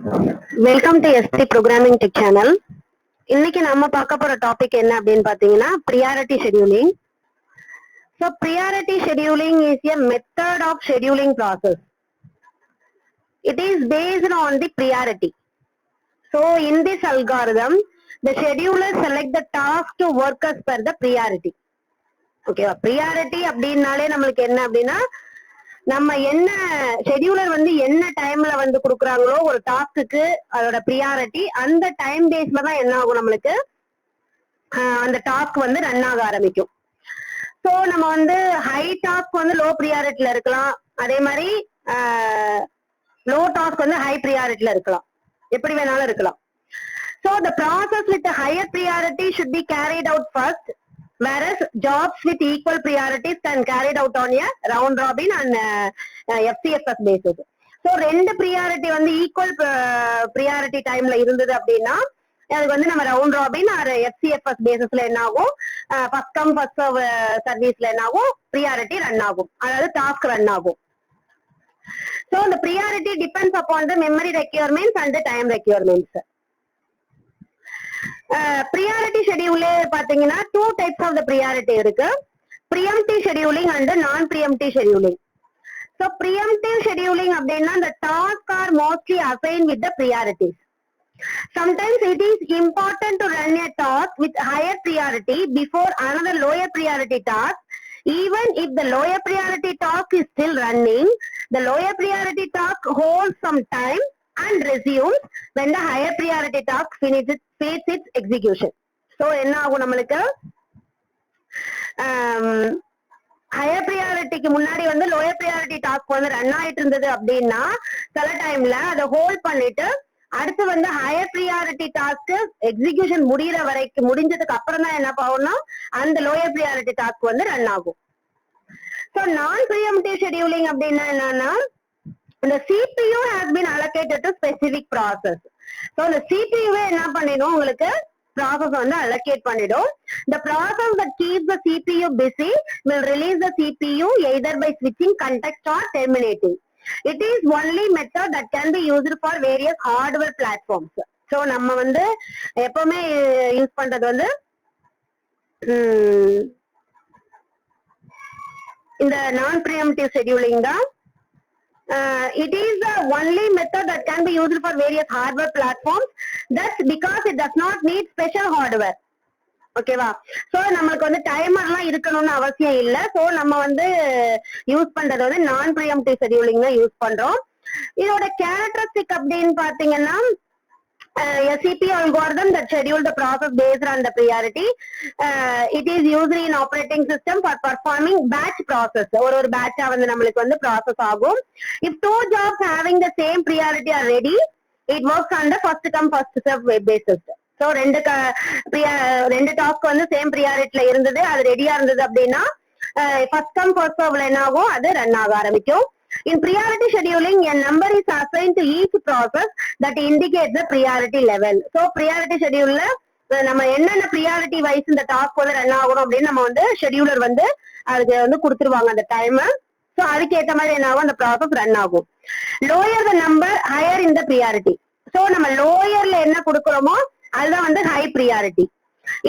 Welcome to ST programming tech channel. இன்னைக்கு நம்ம பார்க்க போற டாபிக் என்ன அப்படின்னு பாத்தீங்கன்னா priority scheduling. So priority scheduling is a method of scheduling process. It is based on the priority. So in this algorithm, the scheduler select the task to work as per the priority. Okay, priority அப்படின்னாலே நம்மளுக்கு என்ன அப்படின்னா நம்ம என்ன scheduler வந்து என்ன டைம்ல வந்து கொடுக்குறாங்களோ ஒரு டாஸ்க்கு அதோட ப்ரியாரிட்டி அந்த டைம் பேஸ்ல தான் என்ன ஆகும் நம்மளுக்கு அந்த டாஸ்க் வந்து ரன் ஆக ஆரம்பிக்கும். ஸோ நம்ம வந்து ஹை டாஸ்க் வந்து லோ ப்ரியாரிட்டில இருக்கலாம், அதே மாதிரி லோ டாஸ்க் வந்து ஹை ப்ரியாரிட்டில இருக்கலாம், எப்படி வேணாலும் இருக்கலாம். So the process with the higher priority should be carried out first, whereas jobs with equal priorities can carried out on a round robin and FCFS basis. So ரெண்டு priority வந்து equal priority டைம்ல இருந்தது அப்படின்னா அதுக்கு வந்து நம்ம round robin R FCFS பேசிஸ்ல என்ன ஆகும், ஃபர்ஸ்ட் கம் ஃபர்ஸ்ட் சர்வ் சர்வீஸ்ல என்ன ஆகும், ப்ரியாரிட்டி ரன் ஆகும், அதாவது டாஸ்க் ரன் ஆகும். So the priority depends upon the memory requirements and the time requirements. Priority schedule பாத்தீங்கன்னா two types of the priority இருக்கு, preemptive scheduling and non preemptive scheduling. So preemptive scheduling அப்படின்னா the task are mostly assigned with the priorities. Sometimes it is important to run a task with higher priority before another lower priority task. Even if the lower priority task is still running, the lower priority task holds some time and resumes when the higher priority task finishes its execution. So என்ன ஆகும் நம்மளுக்கு higher ப்ரியாரிட்டிக்கு முன்னாடி வந்து lower priority task வந்து run ஆயிட்டு இருந்தது அப்படின்னா சில டைம்ல அதை ஹோல்ட் பண்ணிட்டு அடுத்து வந்து ஹையர் ப்ரியாரிட்டி டாஸ்க் எக்ஸிகியூஷன் முடிகிற வரைக்கும் முடிஞ்சதுக்கு அப்புறம் தான் என்ன ஆகும்னா அந்த லோயர் ப்ரியாரிட்டி டாஸ்க் வந்து ரன் ஆகும். ஸோ நான் ப்ரீஎம்ப்டிவ் ஷெட்யூலிங் அப்படின்னா என்னன்னா the CPU has been allocated to specific process. So the CPU என்ன பண்ணிடும் உங்களுக்கு process வந்து allocate பண்ணிடும். The process that keeps the CPU busy will release the CPU either by switching context or terminating. It is only method that can be used for various hardware platforms. So நம்ம வந்து எப்பவுமே use பண்றது வந்து இந்த நான் preemptive scheduling தான். It is the only method that can be used for various hardware platforms. That's because it does not need special hardware. ஓகேவா? So நம்மளுக்கு வந்து டைமர்லாம் இருக்கணும்னு அவசியம் இல்லை. சோ நம்ம வந்து யூஸ் பண்றது வந்து நான் ப்ரீஎம்ப்டிவ் ஷெட்யூலிங் தான் யூஸ் பண்றோம். இதோட கேரக்டரிஸ்டிக் அப்படின்னு பாத்தீங்கன்னா a CPU algorithm that schedule the process based on the priority. It is used in operating system for performing batch process. ஒரு batch வந்து நம்மளுக்கு வந்து process ஆகும். If two jobs having the same priority are ready, it works on the first come first serve basis. So ரெண்டு task வந்து same ப்ரியாரிட்டில இருந்தது, அது ரெடியா இருந்தது அப்படின்னா ஃபர்ஸ்ட் கம் ஃபர்ஸ்ட் சர்வ்ல என்ன ஆகும், அது ரன் ஆக ஆரம்பிக்கும். In priority scheduling, a number is assigned to each process that indicates the priority level. So priority schedule நம்ம என்னென்ன priority வைஸ் இந்த டாஸ்க் வந்து ரன் ஆகணும் அப்படின்னு நம்ம வந்து ஷெட்யூலர் வந்து அதுக்கு வந்து கொடுத்துருவாங்க அந்த டைம். ஸோ அதுக்கு ஏற்ற மாதிரி என்ன ஆகும், அந்த ப்ராசஸ் ரன் ஆகும். லோயர் த நம்பர் ஹையர் இந்த priority. ஸோ நம்ம லோயர்ல என்ன கொடுக்குறோமோ அதுதான் வந்து high priority.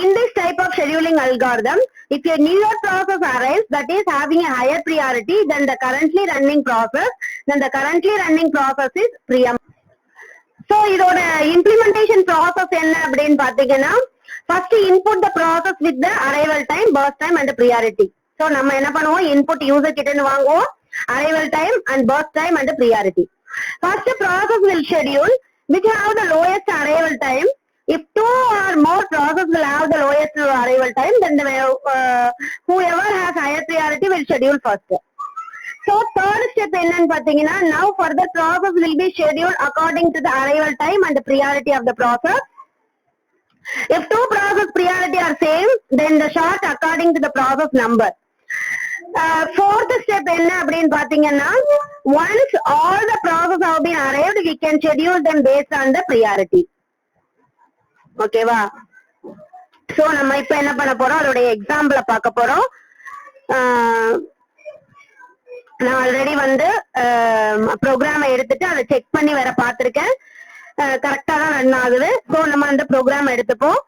In this type of scheduling algorithm, if a newer process arrives that is having a higher priority than the currently running process, then the currently running process is preempted. So இதோட implementation process என்ன அப்படின்னு பாத்தீங்கன்னா first input the process with the arrival time, burst time and priority. So நம்ம என்ன பண்ணுவோம், input user கிட்ட இருந்து வாங்குவோம், arrival time and burst time and priority. First process will schedule which have the lowest arrival time. If two or more processes will have the lowest arrival time, then whoever has higher priority will schedule first. So third step என்னன்னு பாத்தீங்கன்னா now further process will be scheduled according to the arrival time and the priority of the process. If two process priority are same, then the sort according to the process number. Fourth step என்ன அப்படின்னு பாத்தீங்கன்னா once all the process have been arrived, we can schedule them based on the priority. ஓகேவா? So நம்ம இப்ப என்ன பண்ண போறோம், அதோடைய எக்ஸாம்பிள பார்க்க போறோம். நான் ஆல்ரெடி வந்து ப்ரோக்ராமை எடுத்துட்டு அதை செக் பண்ணி வேற பார்த்திருக்கேன். கரெக்டா தான் ரன் ஆகுது. சோ நம்ம அந்த ப்ரோக்ராம் எடுத்துப்போம்.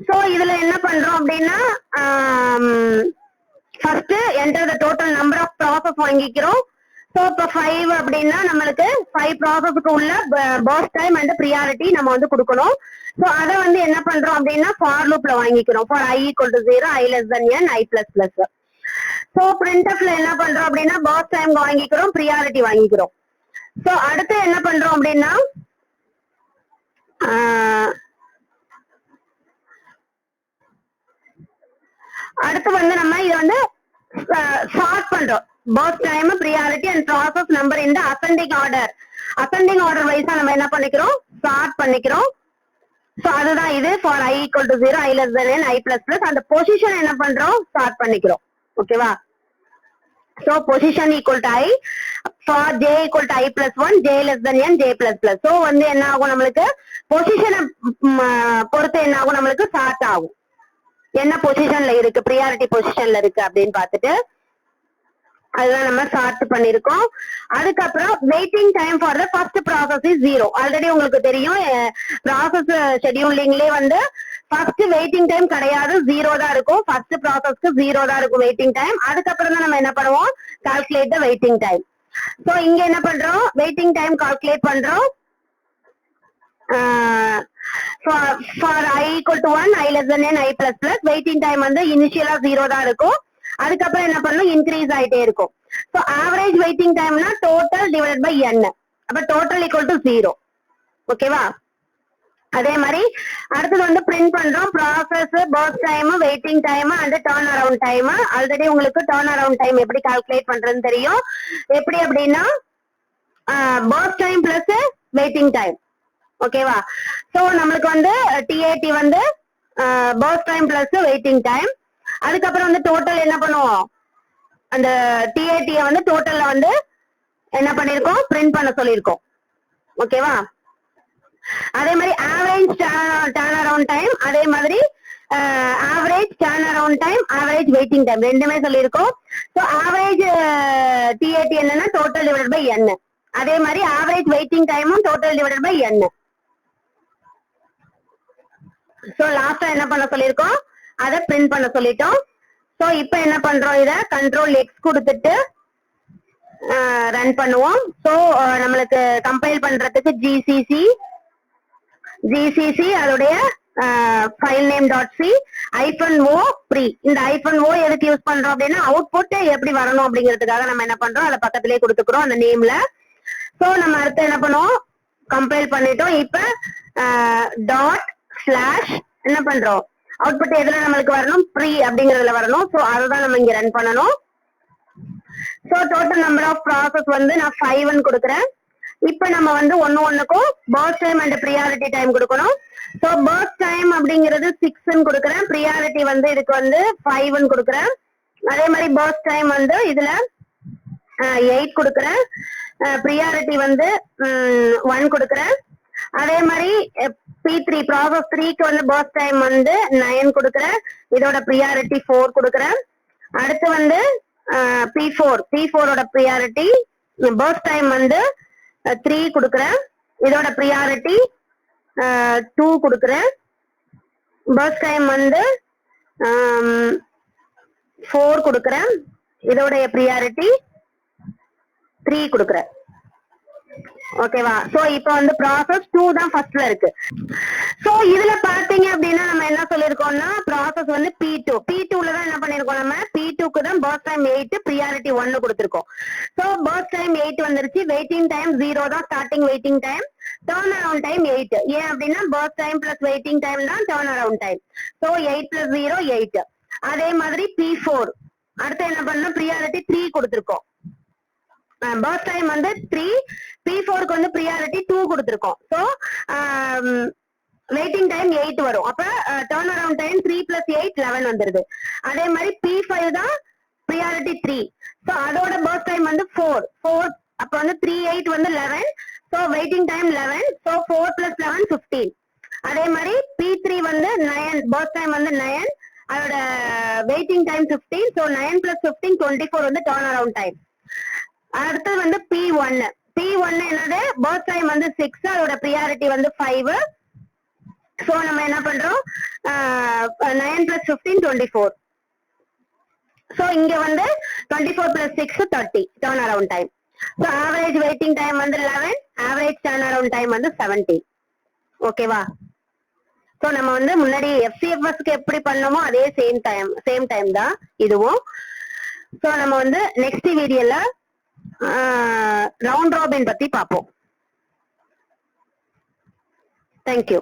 சோ இதுல என்ன பண்றோம் அப்படின்னா first enter the total number of process வாங்கிக்கிறோம். சோ இப்போ 5 அப்படின்னா நம்மளுக்கு 5 ப்ராசஸ்க்கு உள்ள பர்ஸ்ட் டைம் அண்ட் ப்ரியாரிட்டி நம்ம வந்து கொடுக்கணும். சோ அதை வந்து என்ன பண்றோம் அப்படின்னா ஃபார் லூப்ல வாங்கிக்கிறோம். For i = 0, i less than n, i plus plus. So printfல என்ன பண்றோம் அப்படின்னா பர்ஸ்ட் டைம் வாங்கிக்கிறோம், ப்ரியாரிட்டி வாங்கிக்கிறோம். சோ அடுத்து என்ன பண்றோம் அப்படின்னா அடுத்து வந்து நம்ம இதை வந்து சார்ட் பண்றோம். Burst time, priority and process number இந்த அசெண்டிங் ஆர்டர். அசெண்டிங் ஆர்டர் வைஸா நம்ம என்ன பண்ணிக்கிறோம், சார்ட் பண்ணிக்கிறோம். சோ அதுதான் இது for i = 0, i less than n, i plus plus. அந்த பொசிஷன் என்ன பண்றோம், சார்ட் பண்ணிக்கிறோம். ஓகேவா? So position = i, for j = i plus 1, j less than n, j plus plus. So வந்து என்ன ஆகும், நம்மளுக்கு பொசிஷனை பொறுத்து என்ன ஆகும், நம்மளுக்கு சார்ட் ஆகும். என்ன பொசிஷன்ல இருக்கு, ப்ரியாரிட்டி பொசிஷன்ல இருக்கு அப்படின்னு பார்த்துட்டு அதுதான் நம்ம சார்ட் பண்ணிருக்கோம். அதுக்கப்புறம் waiting time for the first process is 0. Already உங்களுக்கு தெரியும் ப்ராசஸ் ஷெட்யூலிங்லேயே வந்து ஃபர்ஸ்ட் வெயிட்டிங் டைம் கிடையாது, 0 தான் இருக்கும். ஃபர்ஸ்ட் ப்ராசஸ்க்கு 0 தான் இருக்கும் வெயிட்டிங் டைம். அதுக்கப்புறம் தான் நம்ம என்ன பண்ணுவோம், கால்குலேட் த வெயிட்டிங் டைம். சோ இங்க என்ன பண்றோம், வெயிட்டிங் டைம் கால்குலேட் பண்றோம். for i = 1, i less than n, i plus plus. Waiting time வந்து இனிஷியலா 0 தான் இருக்கும். அதுக்கப்புறம் என்ன பண்ணணும், இன்க்ரீஸ் ஆயிட்டே இருக்கும். சோ ஆவரேஜ் வெயிட்டிங் டைம்னா டோட்டல் டிவைடட் பை n. அப்ப டோட்டல் = 0. ஓகேவா? அதே மாதிரி அடுத்தது வந்து பிரிண்ட் பண்றோம். Process, burst time, waiting time and turnaround time. Already உங்களுக்கு டர்ன் அரவுண்ட் டைம் எப்படி கால்குலேட் பண்றதுன்னு தெரியும். எப்படி அப்படின்னா first time plus waiting time. ஓகேவா? சோ நம்மளுக்கு வந்து TAT வந்து burst time plus waiting time. அதுக்கப்புறம் வந்து டோட்டல் என்ன பண்ணுவோம், அந்த TAT வந்து டோட்டல்ல வந்து என்ன பண்ணிருக்கோம், பிரிண்ட் பண்ண சொல்லியிருக்கோம். ஓகேவா? அதே மாதிரி ஆவரேஜ் டர்ன் அரவுண்ட் டைம், அதே மாதிரி average turnaround time, average waiting time ரெண்டுமே சொல்லியிருக்கோம். ஸோ ஆவரேஜ் TAT என்னன்னா டோட்டல் டிவைடட் பை n. அதே மாதிரி ஆவரேஜ் வெயிட்டிங் டைமும் total divided by n. So லாஸ்டா என்ன பண்ண சொல்லிருக்கோம், அதை பிரிண்ட் பண்ண சொல்லிட்டோம். சோ இப்போ என்ன பண்றோம், இத Ctrl X கொடுத்துட்டு ரன் பண்ணுவோம். சோ நம்மளுக்கு கம்பைல் பண்றதுக்கு GCC அதோடைய file name .c -o pre. இந்த -o எதுக்கு யூஸ் பண்றோம் அப்படின்னா அவுட்புட் எப்படி வரணும் அப்படிங்கிறதுக்காக நம்ம என்ன பண்றோம், அதை பக்கத்திலே கொடுத்துக்கிறோம் அந்த நேம்ல. சோ நம்ம அடுத்து என்ன பண்ணுவோம், கம்பைல் பண்ணிட்டோம். இப்ப // என்ன பண்றோம், அவுட்புட் எதுல நம்மளுக்கு வரணும், ப்ரீ அப்படிங்கறதுல வரணும். சோ அதுதான் நம்ம இங்க ரன் பண்ணணும். So total number of process வந்து நான் 5 கொடுக்குறேன். இப்ப நம்ம வந்து ஒண்ணுக்கும் first time and priority time கொடுக்கணும். சோ பர்ஸ்ட் டைம் அப்படிங்கிறது 6 கொடுக்குறேன், ப்ரியாரிட்டி வந்து இதுக்கு வந்து 5 கொடுக்குறேன். அதே மாதிரி பர்ஸ்ட் டைம் வந்து இதுல 8 கொடுக்குறேன், ப்ரியாரிட்டி வந்து 1 கொடுக்குறேன். அதே மாதிரி P3 ப்ராசஸ் 3க்கு வந்து பர்ஸ்ட் டைம் வந்து 9 கொடுக்குறேன், இதோட ப்ரியாரிட்டி 4 கொடுக்குறேன். அடுத்து வந்து P4 ப்ரியாரிட்டி பர்ஸ்ட் டைம் வந்து 3 கொடுக்குறேன், இதோட ப்ரியாரிட்டி 2 கொடுக்குறேன். பர்ஸ்ட் டைம் வந்து 4 கொடுக்குறேன், இதோடைய ப்ரியாரிட்டி 3 கொடுக்குறேன். ஓகேவா? சோ இப்போ வந்து ப்ராசஸ் 2 தான் ஃபர்ஸ்ட்ல இருக்கு. சோ இதுல பாத்தீங்க அப்படின்னா நம்ம என்ன சொல்லிருக்கோம்னா ப்ராசஸ் வந்து P2ல தான் என்ன பண்ணிருக்கோம், நம்ம P2க்கு தான் பர்ஸ்ட் டைம் 8, ப்ரியாரிட்டி 1 கொடுத்திருக்கோம். சோ பர்ஸ்ட் டைம் 8 வந்துருச்சு, வெயிட்டிங் டைம் 0 தான் starting waiting time, turnaround time 8. ஏன் அப்படின்னா first time plus waiting time தான் டர்ன் அரவுண்ட் டைம். சோ 8 + 0 8. அதே மாதிரி P4 அடுத்து என்ன பண்ணணும், ப்ரியாரிட்டி 3 கொடுத்திருக்கோம். பர்ஸ்ட் டைம் வந்து 3, P4க்கு வந்து ப்ரியாரிட்டி 2 கொடுத்திருக்கோம். சோ வெயிட்டிங் டைம் 8 வரும். அப்ப டர்ன் அரவுண்ட் டைம் 3 + 8 11 வந்துருது. அதே மாதிரி P5 தான் ப்ரியாரிட்டி 3. சோ அதோட பர்ஸ்ட் டைம் வந்து 4. அப்ப வந்து 3 8 வந்து 11. So waiting time 11. சோ 4 + 11 15. அதே மாதிரி P3 வந்து 9, பர்ஸ்ட் டைம் வந்து 9, அதோட வெயிட்டிங் டைம் 15. சோ 9 + 15 24 வந்து டர்ன் அரவுண்ட் டைம். அடுத்தது வந்து P1. P1 என்னது பர்த் டைம் வந்து 6, அதோட ப்ரியாரிட்டி வந்து 5. சோ நம்ம என்ன பண்றோம் 9 + 15 24. சோ இங்க வந்து 24 + 6 30 turn around time. So average waiting time வந்து 11, ஆவரேஜ் டர்ன் அரவுண்ட் டைம் வந்து 70. ஓகேவா? சோ நம்ம வந்து முன்னாடி FCFS க்கு எப்படி பண்ணோமோ அதே சேம் டைம் தான் இதுவும். சோ நம்ம வந்து நெக்ஸ்ட் வீடியோல ரவுண்ட் ராபின் பத்தி பார்ப்போம். தேங்க்யூ.